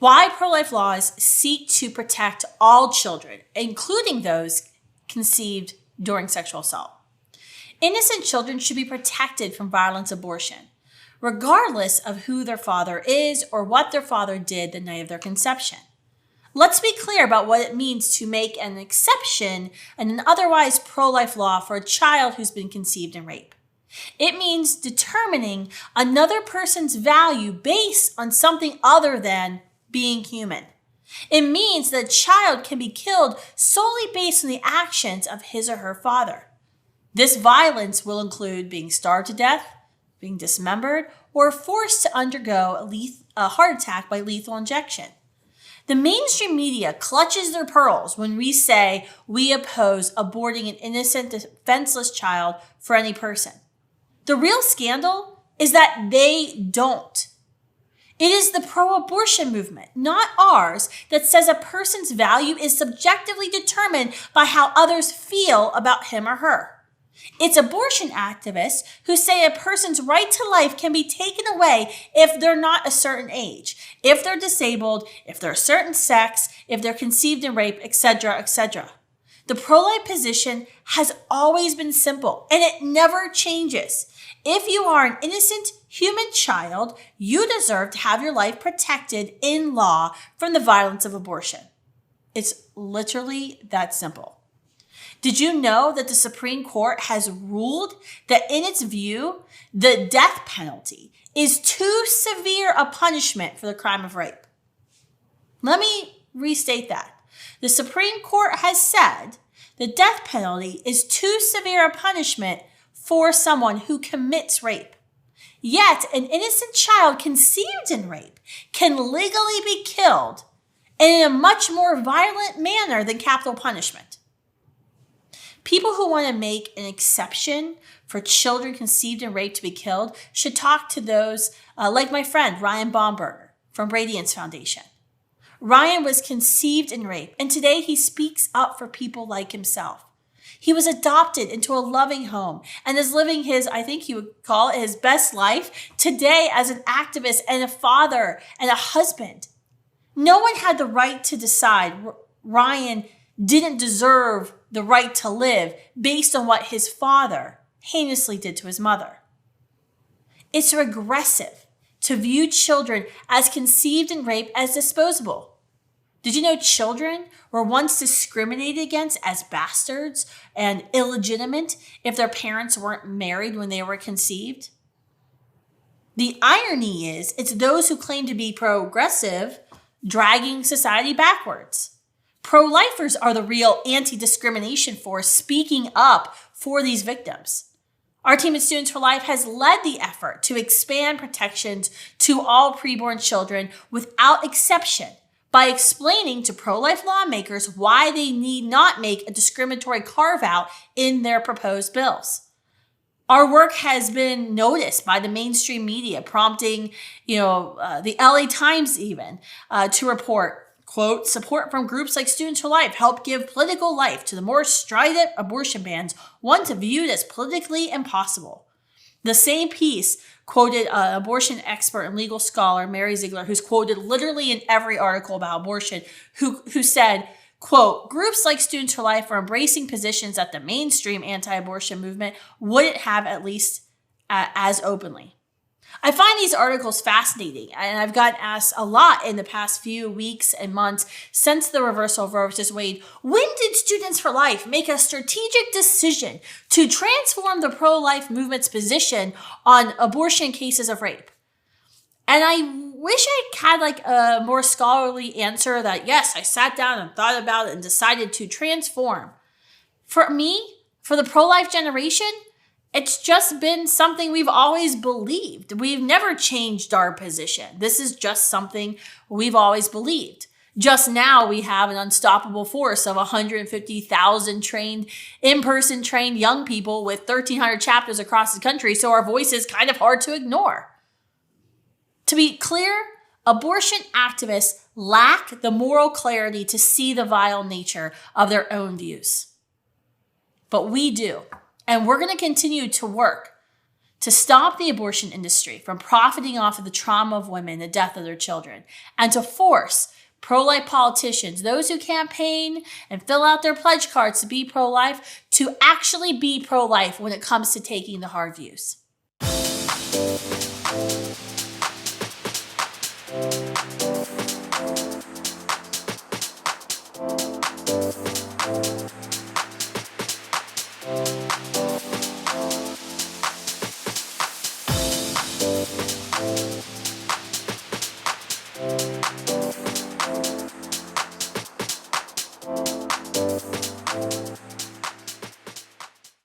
Why pro-life laws seek to protect all children, including those conceived during sexual assault. Innocent children should be protected from violent abortion, regardless of who their father is or what their father did the night of their conception. Let's be clear about what it means to make an exception in an otherwise pro-life law for a child who's been conceived in rape. It means determining another person's value based on something other than being human. It means that a child can be killed solely based on the actions of his or her father. This violence will include being starved to death, being dismembered, or forced to undergo a heart attack by lethal injection. The mainstream media clutches their pearls when we say we oppose aborting an innocent, defenseless child for any person. The real scandal is that they don't. It is the pro-abortion movement, not ours, that says a person's value is subjectively determined by how others feel about him or her. It's abortion activists who say a person's right to life can be taken away if they're not a certain age, if they're disabled, if they're a certain sex, if they're conceived in rape, etc., etc. The pro-life position has always been simple, and it never changes. If you are an innocent human child, you deserve to have your life protected in law from the violence of abortion. It's literally that simple. Did you know that the Supreme Court has ruled that in its view, the death penalty is too severe a punishment for the crime of rape? Let me restate that. The Supreme Court has said the death penalty is too severe a punishment for someone who commits rape. Yet, an innocent child conceived in rape can legally be killed in a much more violent manner than capital punishment. People who want to make an exception for children conceived in rape to be killed should talk to those like my friend Ryan Bomberger from Radiance Foundation. Ryan was conceived in rape, and today he speaks up for people like himself. He was adopted into a loving home and is living his, I think you would call it, his best life today as an activist and a father and a husband. No one had the right to decide Ryan didn't deserve the right to live based on what his father heinously did to his mother. It's regressive to view children as conceived in rape as disposable. Did you know children were once discriminated against as bastards and illegitimate if their parents weren't married when they were conceived? The irony is, it's those who claim to be progressive dragging society backwards. Pro-lifers are the real anti-discrimination force speaking up for these victims. Our team at Students for Life has led the effort to expand protections to all preborn children without exception by explaining to pro-life lawmakers why they need not make a discriminatory carve-out in their proposed bills. Our work has been noticed by the mainstream media, prompting, the LA Times even to report, quote, support from groups like Students for Life help give political life to the more strident abortion bans once viewed as politically impossible. The same piece quoted an abortion expert and legal scholar, Mary Ziegler, who's quoted literally in every article about abortion, who said, quote, groups like Students for Life are embracing positions that the mainstream anti-abortion movement wouldn't have at least as openly. I find these articles fascinating, and I've gotten asked a lot in the past few weeks and months since the reversal of Roe v. Wade, when did Students for Life make a strategic decision to transform the pro-life movement's position on abortion cases of rape? And I wish I had a more scholarly answer that, yes, I sat down and thought about it and decided to transform. For me, for the pro-life generation, it's just been something we've always believed. We've never changed our position. This is just something we've always believed. Just now we have an unstoppable force of 150,000 in-person trained young people with 1,300 chapters across the country, so our voice is kind of hard to ignore. To be clear, abortion activists lack the moral clarity to see the vile nature of their own views. But we do. And we're going to continue to work to stop the abortion industry from profiting off of the trauma of women, the death of their children, and to force pro-life politicians, those who campaign and fill out their pledge cards to be pro-life, to actually be pro-life when it comes to taking the hard views.